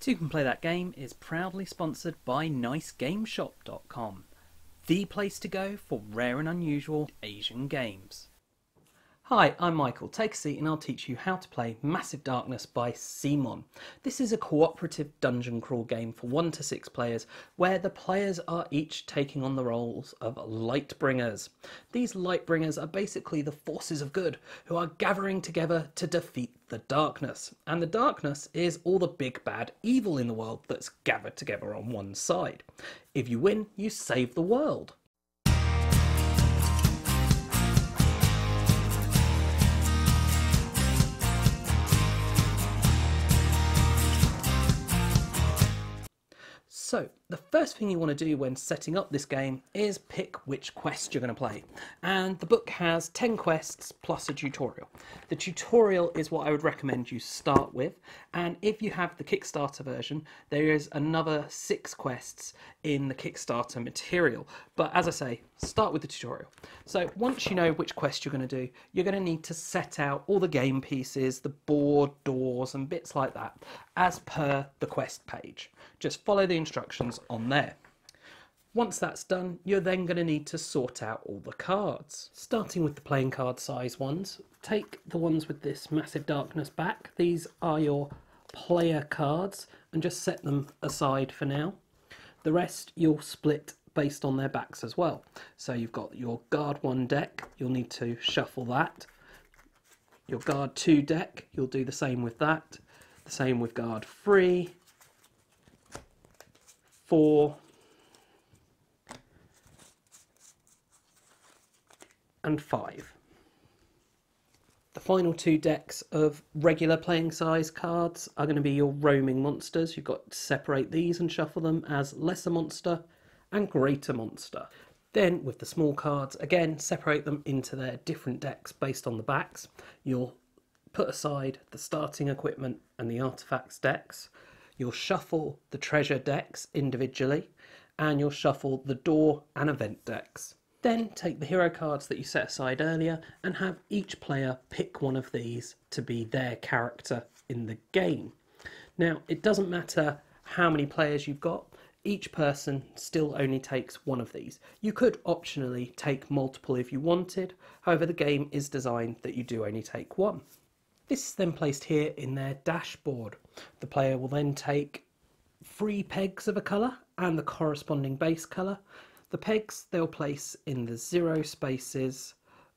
Toucan Play That Game is proudly sponsored by NiceGameShop.com, the place to go for rare and unusual Asian games. Hi, I'm Michael. Take a seat and I'll teach you how to play Massive Darkness by CMON. This is a cooperative dungeon crawl game for 1 to 6 players where the players are each taking on the roles of Lightbringers. These Lightbringers are basically the forces of good who are gathering together to defeat the darkness. And the darkness is all the big bad evil in the world that's gathered together on one side. If you win, you save the world. So, the first thing you want to do when setting up this game is pick which quest you're going to play. And the book has 10 quests plus a tutorial. The tutorial is what I would recommend you start with, and if you have the Kickstarter version, there is another 6 quests in the Kickstarter material. But as I say, start with the tutorial. So once you know which quest you're going to do, you're going to need to set out all the game pieces, the board, doors and bits like that as per the quest page. Just follow the instructions on there. Once that's done, you're then going to need to sort out all the cards. Starting with the playing card size ones, take the ones with this Massive Darkness back. These are your player cards and just set them aside for now. The rest you'll split based on their backs as well. So you've got your Guard 1 deck, you'll need to shuffle that. Your Guard 2 deck, you'll do the same with that. The same with Guard 3, 4, and 5. The final 2 decks of regular playing size cards are going to be your roaming monsters. You've got to separate these and shuffle them as lesser monster and greater monster. Then with the small cards, again, separate them into their different decks based on the backs. You'll put aside the starting equipment and the artifacts decks. You'll shuffle the treasure decks individually, and you'll shuffle the door and event decks. Then take the hero cards that you set aside earlier and have each player pick one of these to be their character in the game. Now, it doesn't matter how many players you've got, each person still only takes one of these. You could optionally take multiple if you wanted, however the game is designed that you do only take one. This is then placed here in their dashboard. The player will then take 3 pegs of a colour and the corresponding base colour. The pegs they'll place in the 0 spaces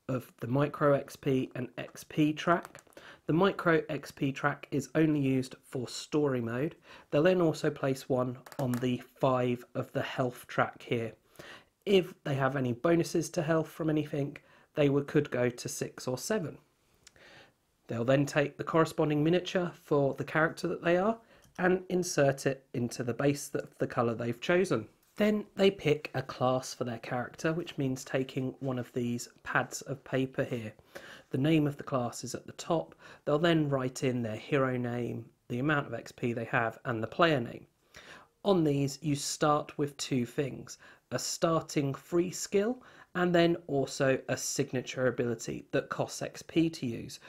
of the micro XP and XP track. The micro XP track is only used for story mode. They'll then also place one on the 5 of the health track here. If they have any bonuses to health from anything, they could go to 6 or 7. They'll then take the corresponding miniature for the character that they are and insert it into the base of the colour they've chosen. Then they pick a class for their character, which means taking one of these pads of paper here. The name of the class is at the top. They'll then write in their hero name, the amount of XP they have, and the player name. On these, you start with 2 things, a starting free skill, and then also a signature ability that costs XP to use.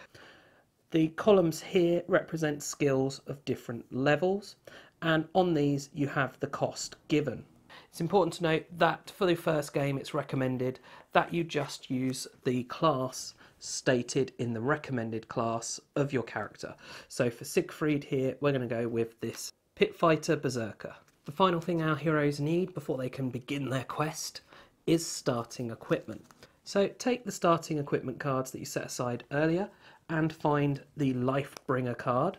The columns here represent skills of different levels, and on these you have the cost given. It's important to note that for the first game it's recommended that you just use the class stated in the recommended class of your character. So for Siegfried here, we're going to go with this Pit Fighter Berserker. The final thing our heroes need before they can begin their quest is starting equipment. So take the starting equipment cards that you set aside earlier and find the Lifebringer card.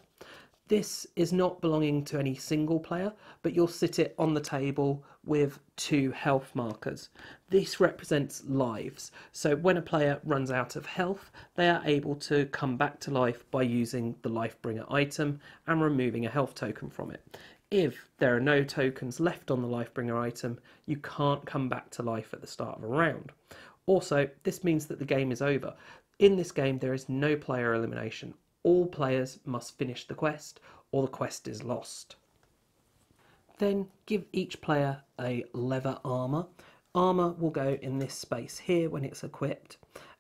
This is not belonging to any single player, but you'll sit it on the table with 2 health markers. This represents lives, so when a player runs out of health, they are able to come back to life by using the Lifebringer item and removing a health token from it. If there are no tokens left on the Lifebringer item, you can't come back to life at the start of a round. Also, this means that the game is over. In this game, there is no player elimination. All players must finish the quest or the quest is lost. Then give each player a leather armour. Armour will go in this space here when it's equipped,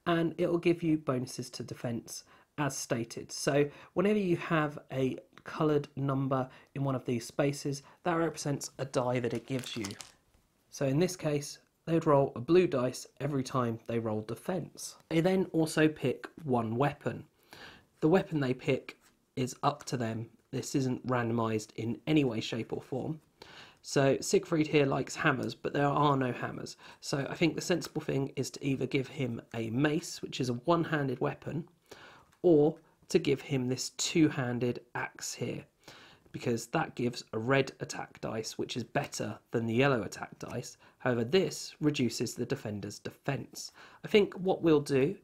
and it will give you bonuses to defence as stated. So whenever you have a coloured number in one of these spaces, that represents a die that it gives you. So in this case, they would roll a blue dice every time they roll defence. They then also pick one weapon. The weapon they pick is up to them. This isn't randomised in any way, shape or form. So Siegfried here likes hammers, but there are no hammers. So I think the sensible thing is to either give him a mace, which is a one-handed weapon, or to give him this two-handed axe here, because that gives a red attack dice, which is better than the yellow attack dice. However, this reduces the defender's defence. I think what we'll do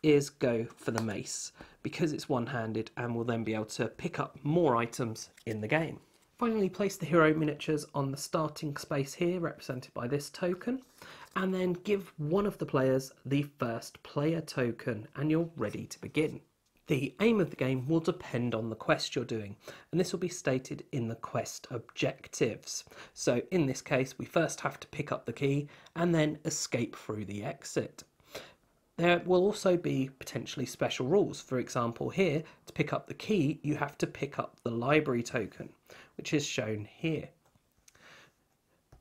is go for the mace, because it's one-handed and we'll then be able to pick up more items in the game. Finally, place the hero miniatures on the starting space here, represented by this token, and then give one of the players the first player token, and you're ready to begin. The aim of the game will depend on the quest you're doing, and this will be stated in the quest objectives. So in this case, we first have to pick up the key and then escape through the exit. There will also be potentially special rules. For example, here, to pick up the key, you have to pick up the library token, which is shown here.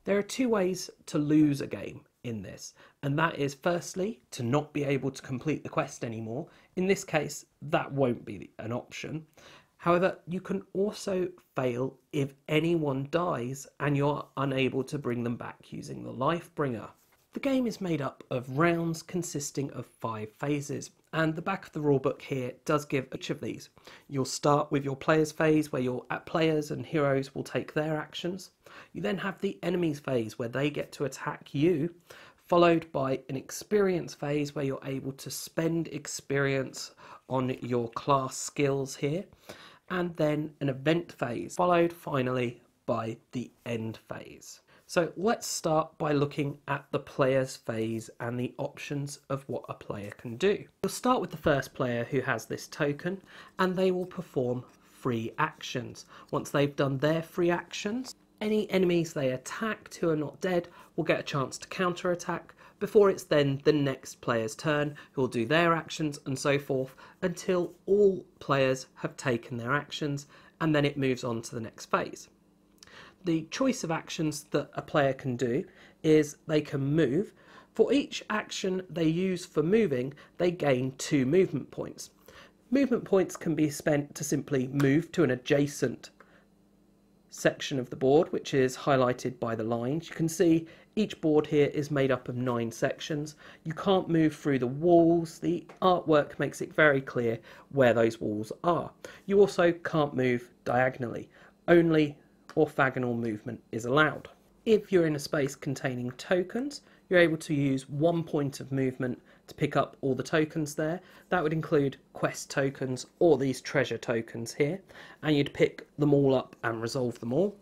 There are two ways to lose a game in this, and that is firstly to not be able to complete the quest anymore. In this case, that won't be an option. However, you can also fail if anyone dies and you're unable to bring them back using the life bringer. The game is made up of rounds consisting of 5 phases, and the back of the rulebook here does give each of these. You'll start with your players phase, where your players and heroes will take their actions. You then have the enemies phase, where they get to attack you, followed by an experience phase, where you're able to spend experience on your class skills here, and then an event phase, followed finally by the end phase. So let's start by looking at the player's phase and the options of what a player can do. We'll start with the first player who has this token, and they will perform free actions. Once they've done their free actions, any enemies they attacked who are not dead will get a chance to counter-attack before it's then the next player's turn, who will do their actions and so forth until all players have taken their actions, and then it moves on to the next phase. The choice of actions that a player can do is they can move. For each action they use for moving, they gain 2 movement points. Movement points can be spent to simply move to an adjacent section of the board, which is highlighted by the lines. You can see each board here is made up of 9 sections. You can't move through the walls. The artwork makes it very clear where those walls are. You also can't move diagonally. Only orthogonal movement is allowed. If you're in a space containing tokens, you're able to use 1 point of movement to pick up all the tokens there. That would include quest tokens or these treasure tokens here, and you'd pick them all up and resolve them all.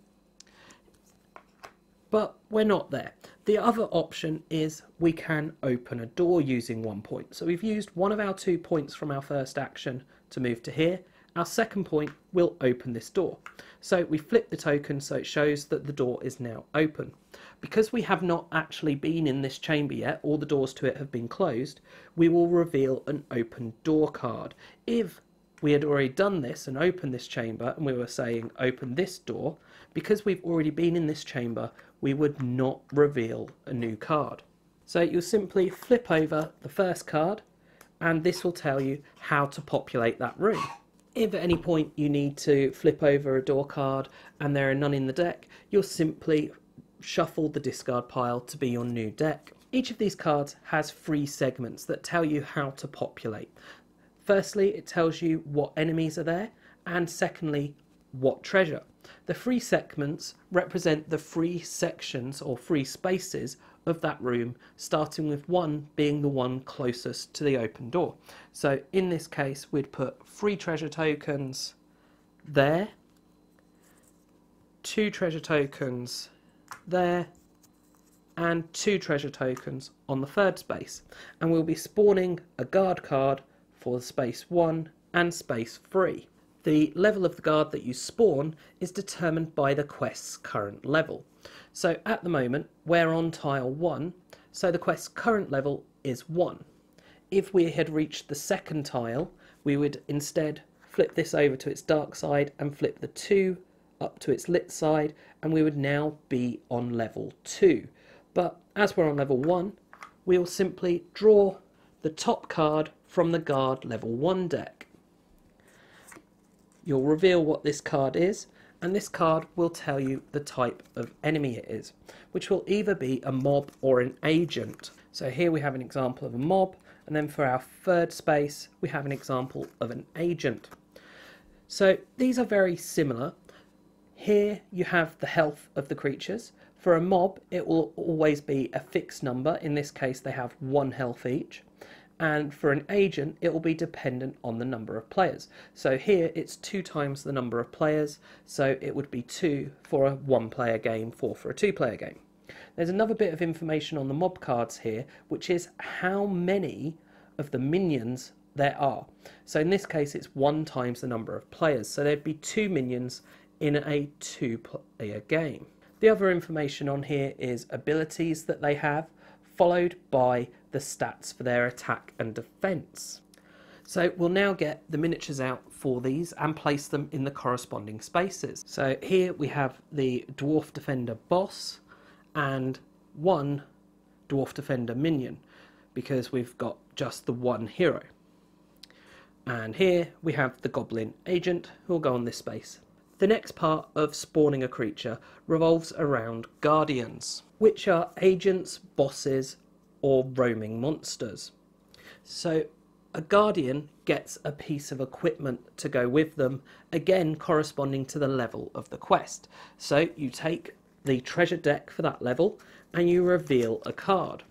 But we're not there. The other option is we can open a door using 1 point. So we've used one of our 2 points from our first action to move to here. Our second point will open this door. So we flip the token so it shows that the door is now open. Because we have not actually been in this chamber yet, all the doors to it have been closed, we will reveal an open door card. If we had already done this and opened this chamber and we were saying open this door, because we've already been in this chamber, we would not reveal a new card. So you'll simply flip over the first card and this will tell you how to populate that room. If at any point you need to flip over a door card and there are none in the deck, you'll simply shuffle the discard pile to be your new deck. Each of these cards has 3 segments that tell you how to populate. Firstly, it tells you what enemies are there, and secondly, what treasure. The 3 segments represent the 3 sections or 3 spaces of that room, starting with 1 being the one closest to the open door. So in this case, we'd put 3 treasure tokens there, 2 treasure tokens there, and 2 treasure tokens on the 3rd space. And we'll be spawning a guard card for space 1 and space 3. The level of the guard that you spawn is determined by the quest's current level. So at the moment we're on tile 1, so the quest's current level is 1. If we had reached the 2nd tile, we would instead flip this over to its dark side and flip the 2 up to its lit side, and we would now be on level 2. But as we're on level 1, we'll simply draw the top card from the guard level 1 deck. You'll reveal what this card is, and this card will tell you the type of enemy it is, which will either be a mob or an agent. So here we have an example of a mob, and then for our third space we have an example of an agent. So these are very similar. Here you have the health of the creatures. For a mob it will always be a fixed number, in this case they have 1 health each. And for an agent it will be dependent on the number of players. So here it's 2 times the number of players, so it would be 2 for a 1-player game, 4 for a 2-player game. There's another bit of information on the mob cards here, which is how many of the minions there are. So in this case it's 1 times the number of players, so there'd be 2 minions in a 2-player game. The other information on here is abilities that they have, followed by the stats for their attack and defense. So we'll now get the miniatures out for these and place them in the corresponding spaces. So here we have the Dwarf Defender boss and 1 Dwarf Defender minion, because we've got just the 1 hero. And here we have the Goblin Agent, who will go on this space. The next part of spawning a creature revolves around guardians, which are agents, bosses, or roaming monsters. So a guardian gets a piece of equipment to go with them, again corresponding to the level of the quest. So you take the treasure deck for that level and you reveal a card.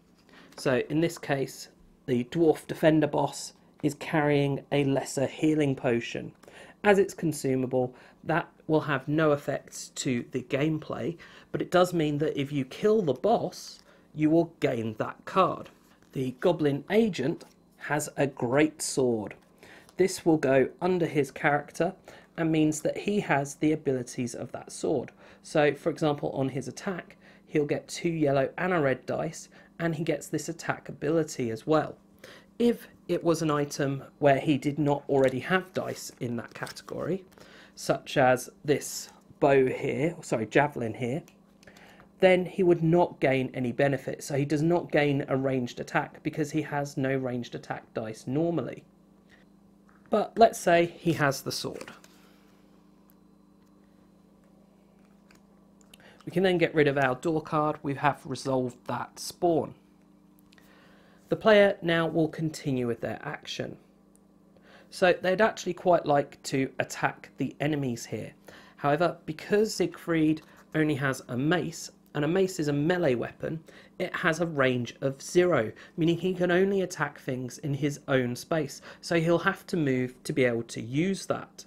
So in this case the Dwarf Defender boss is carrying a lesser healing potion. As it's consumable, that will have no effect to the gameplay, but it does mean that if you kill the boss, you will gain that card. The Goblin Agent has a great sword. This will go under his character and means that he has the abilities of that sword. So for example, on his attack, he'll get 2 yellow and a red dice, and he gets this attack ability as well. If it was an item where he did not already have dice in that category, such as this bow here, javelin here, then he would not gain any benefit. So he does not gain a ranged attack because he has no ranged attack dice normally. But let's say he has the sword. We can then get rid of our door card. We have resolved that spawn. The player now will continue with their action. So they'd actually quite like to attack the enemies here. However, because Siegfried only has a mace, and a mace is a melee weapon, it has a range of 0, meaning he can only attack things in his own space, so he'll have to move to be able to use that.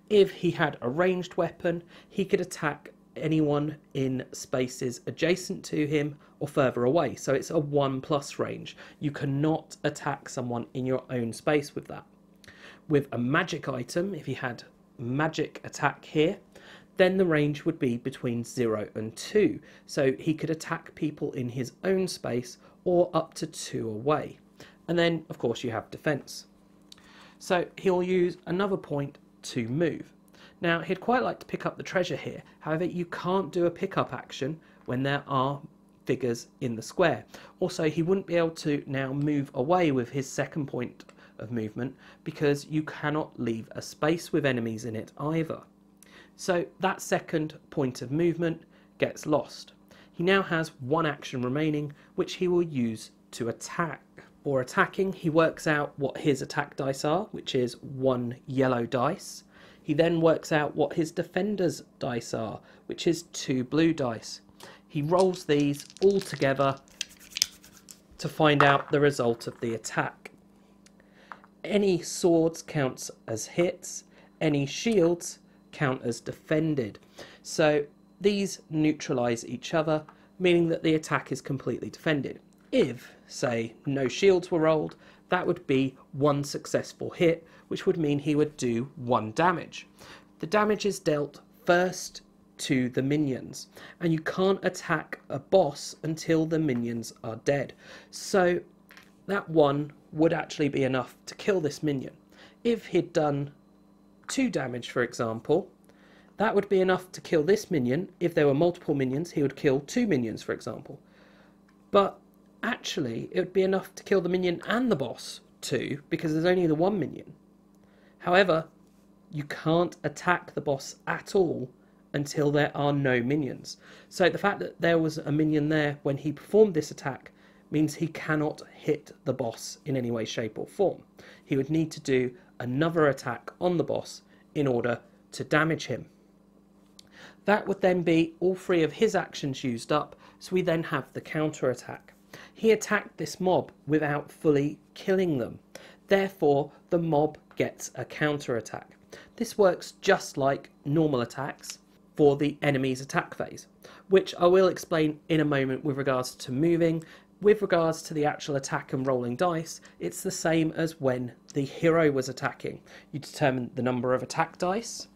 If he had a ranged weapon, he could attack anyone in spaces adjacent to him or further away, so it's a 1+ range. You cannot attack someone in your own space with that. With a magic item, if he had magic attack here, then the range would be between 0 and 2, so he could attack people in his own space or up to 2 away. And then of course you have defense. So he'll use another point to move. Now he'd quite like to pick up the treasure here, however you can't do a pickup action when there are figures in the square. Also he wouldn't be able to now move away with his second point of movement because you cannot leave a space with enemies in it either. So that second point of movement gets lost. He now has 1 action remaining, which he will use to attack. For attacking, he works out what his attack dice are, which is 1 yellow dice. He then works out what his defender's dice are, which is 2 blue dice. He rolls these all together to find out the result of the attack. Any swords counts as hits, any shields count as defended. So these neutralize each other, meaning that the attack is completely defended. If, say, no shields were rolled, that would be 1 successful hit, which would mean he would do 1 damage. The damage is dealt first to the minions, and you can't attack a boss until the minions are dead. So that 1 would actually be enough to kill this minion. If he'd done 2 damage, for example, that would be enough to kill this minion. If there were multiple minions, he would kill 2 minions, for example. But actually, it would be enough to kill the minion and the boss too, because there's only the 1 minion. However, you can't attack the boss at all until there are no minions. So the fact that there was a minion there when he performed this attack means he cannot hit the boss in any way, shape or form. He would need to do another attack on the boss in order to damage him. That would then be all 3 of his actions used up, so we then have the counter attack. He attacked this mob without fully killing them. Therefore, the mob gets a counter attack. This works just like normal attacks for the enemy's attack phase, which I will explain in a moment with regards to moving. With regards to the actual attack and rolling dice, it's the same as when the hero was attacking. You determine the number of attack dice,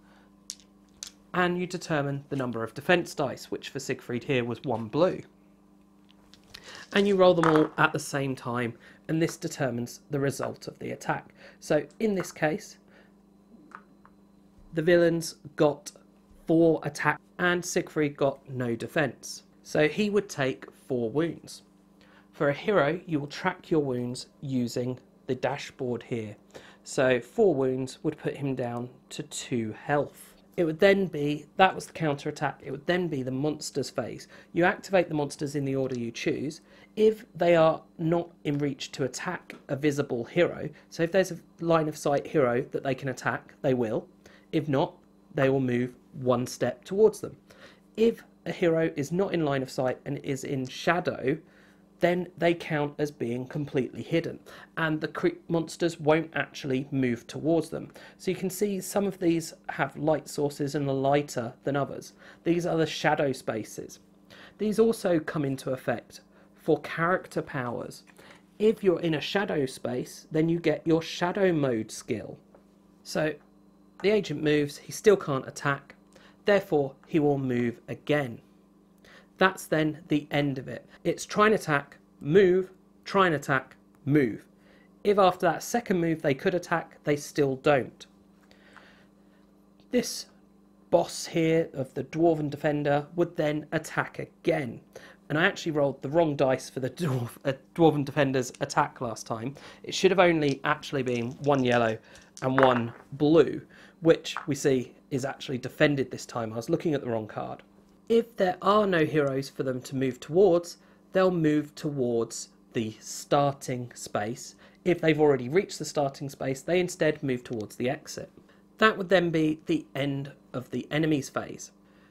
and you determine the number of defense dice, which for Siegfried here was 1 blue. And you roll them all at the same time, and this determines the result of the attack. So in this case, the villains got 4 attack and Siegfried got no defense. So he would take 4 wounds. For a hero, you will track your wounds using the dashboard here. So 4 wounds would put him down to 2 health. It would then be, that was the counter attack, it would then be the monsters phase. You activate the monsters in the order you choose. If they are not in reach to attack a visible hero, so if there's a line of sight hero that they can attack, they will. If not, they will move 1 step towards them. If a hero is not in line of sight and is in shadow, then they count as being completely hidden, and the monsters won't actually move towards them. So you can see some of these have light sources and are lighter than others. These are the shadow spaces. These also come into effect for character powers. If you're in a shadow space, then you get your shadow mode skill. So the agent moves, he still can't attack, therefore he will move again. That's then the end of it. It's try and attack, move, try and attack, move. If after that second move they could attack, they still don't. This boss here of the Dwarven Defender would then attack again. And I actually rolled the wrong dice for the Dwarven Defender's attack last time. It should have only actually been 1 yellow and 1 blue, which we see is actually defended this time. I was looking at the wrong card. If there are no heroes for them to move towards, they'll move towards the starting space. If they've already reached the starting space, they instead move towards the exit. That would then be the end of the enemy's phase.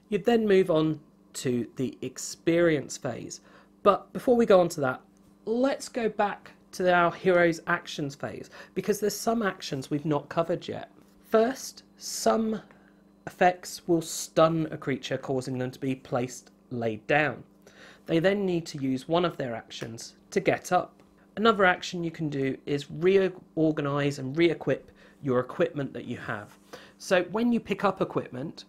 You'd then move on to the experience phase. But before we go on to that, let's go back to our hero's actions phase, because there's some actions we've not covered yet. First, some effects will stun a creature, causing them to be placed laid down. They then need to use one of their actions to get up. Another action you can do is reorganize and re-equip your equipment that you have. So when you pick up equipment,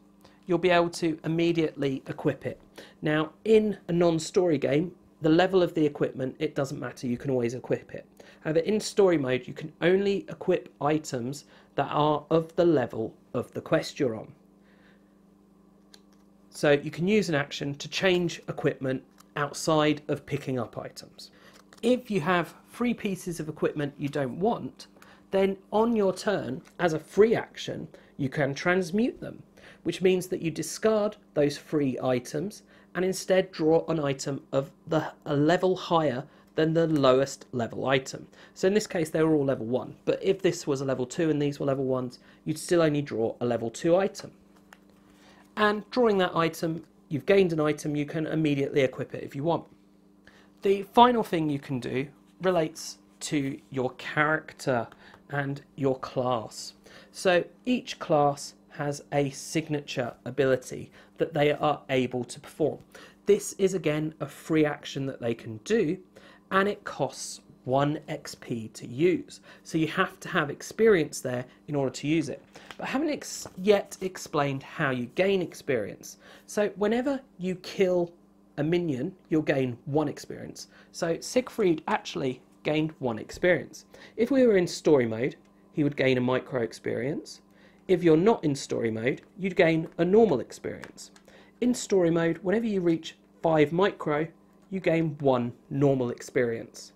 you'll be able to immediately equip it. Now, in a non-story game, the level of the equipment, it doesn't matter, you can always equip it. However, in story mode, you can only equip items that are of the level of the quest you're on. So you can use an action to change equipment outside of picking up items. If you have 3 pieces of equipment you don't want, then on your turn, as a free action, you can transmute them, which means that you discard those 3 items and instead draw an item of a level higher than the lowest level item. So in this case, they were all level 1, but if this was a level 2 and these were level 1s, you'd still only draw a level 2 item. And drawing that item, you've gained an item, you can immediately equip it if you want. The final thing you can do relates to your character and your class. So each class has a signature ability that they are able to perform. This is again a free action that they can do, and it costs 1 XP to use. So you have to have experience there in order to use it. But I haven't yet explained how you gain experience. So whenever you kill a minion, you'll gain 1 experience. So Siegfried actually gained 1 experience. If we were in story mode, he would gain a micro experience. If you're not in story mode, you'd gain a normal experience. In story mode, whenever you reach 5 micro, you gain 1 normal experience.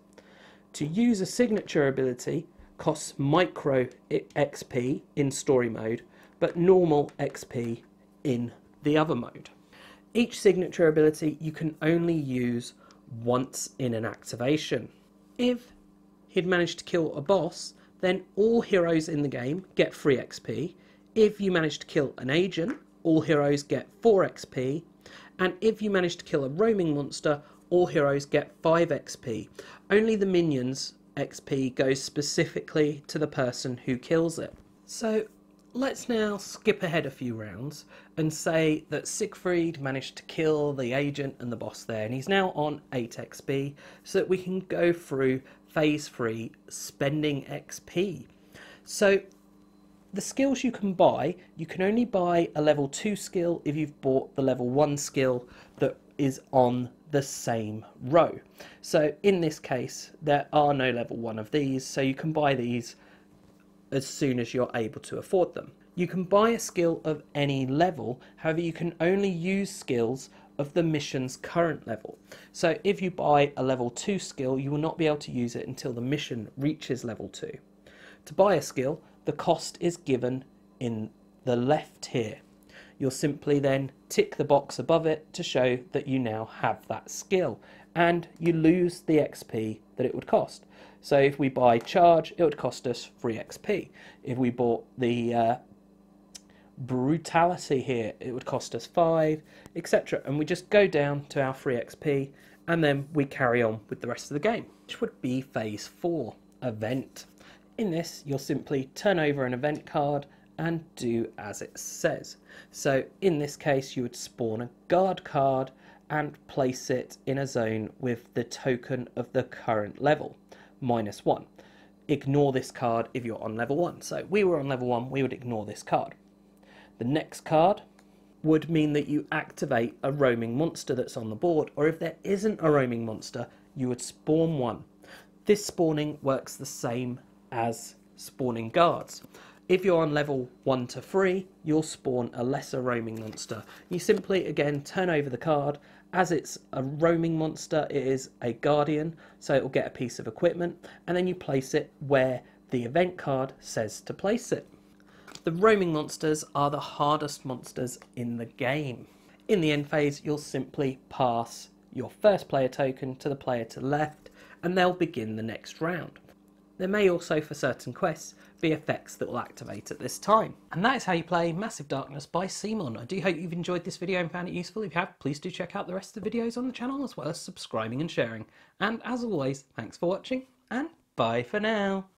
To use a signature ability costs micro XP in story mode, but normal XP in the other mode. Each signature ability you can only use once in an activation. If he'd managed to kill a boss, then all heroes in the game get 3 XP. If you manage to kill an agent, all heroes get 4 XP. And if you manage to kill a roaming monster, all heroes get 5 XP. Only the minions XP goes specifically to the person who kills it. So let's now skip ahead a few rounds and say that Siegfried managed to kill the agent and the boss there, and he's now on 8 XP, so that we can go through phase 3 spending XP. So the skills you can buy, you can only buy a level 2 skill if you've bought the level 1 skill that is on the same row. So in this case, there are no level 1 of these, so you can buy these as soon as you're able to afford them. You can buy a skill of any level, however you can only use skills of the mission's current level. So if you buy a level 2 skill, you will not be able to use it until the mission reaches level 2. To buy a skill, the cost is given in the left here. You'll simply then tick the box above it to show that you now have that skill, and you lose the XP that it would cost. So if we buy charge, it would cost us 3 XP. If we bought the brutality here, it would cost us 5, etc. And we just go down to our 3 XP, and then we carry on with the rest of the game, which would be phase 4, event. In this, you'll simply turn over an event card and do as it says. So in this case, you would spawn a guard card and place it in a zone with the token of the current level, -1. Ignore this card if you're on level 1. So we were on level 1, we would ignore this card. The next card would mean that you activate a roaming monster that's on the board, or if there isn't a roaming monster, you would spawn one. This spawning works the same as spawning guards. If you're on level 1 to 3, you'll spawn a lesser roaming monster. You simply, again, turn over the card. As it's a roaming monster, it is a guardian, so it will get a piece of equipment, and then you place it where the event card says to place it. The roaming monsters are the hardest monsters in the game. In the end phase, you'll simply pass your first player token to the player to the left, and they'll begin the next round. There may also, for certain quests, be effects that will activate at this time. And that is how you play Massive Darkness by CMON. I do hope you've enjoyed this video and found it useful. If you have, please do check out the rest of the videos on the channel, as well as subscribing and sharing. And as always, thanks for watching, and bye for now.